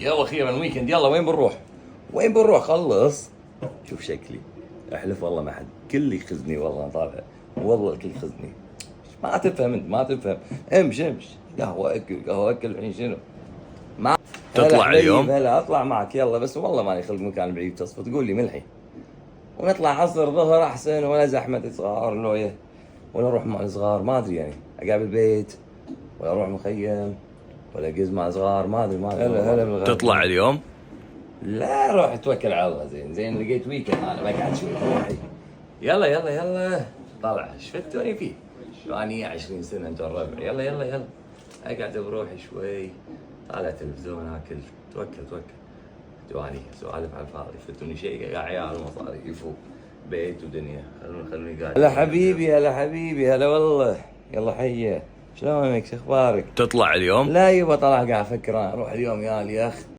يلا خير الويكند، يلا وين بنروح؟ وين بنروح؟ خلص. شوف شكلي، احلف والله ما حد، كل يخزني والله طالع، والله الكل يخزني. ما تفهم انت، ما تفهم. امشي امشي، قهوة اكل قهوة اكل الحين شنو؟ ما تطلع هلا اليوم؟ حبيب، هلا اطلع معك يلا، بس والله ماني خلق مكان بعيد تصفى تقول لي من الحين. ونطلع عصر ظهر احسن، ولا زحمة صغار لويه، ولا اروح مع الصغار ما ادري يعني، اقعد بالبيت ولا اروح مخيم ولا اقز مع صغار ما ادري ما ادري. هلا هلا بالغالي. تطلع اليوم؟ لا روح توكل على الله. زين لقيت ويكند انا بقعد شوي روحي. يلا يلا يلا طلع، ايش فتوني فيه؟ اني 20 سنه انت الربع. يلا يلا يلا اقعد بروحي شوي، طالع تلفزيون اكل، توكل تواني سوالف على الفاضي. فتوني شيء قاعد عيال مصاريف بيت ودنيا. خلوني قاعد. هلا حبيبي، هلا حبيبي، هلا والله. يلا حيه، شلونك؟ شو اخبارك؟ تطلع اليوم؟ لا يبا طلع قاعد افكر انا اروح اليوم يا اخ.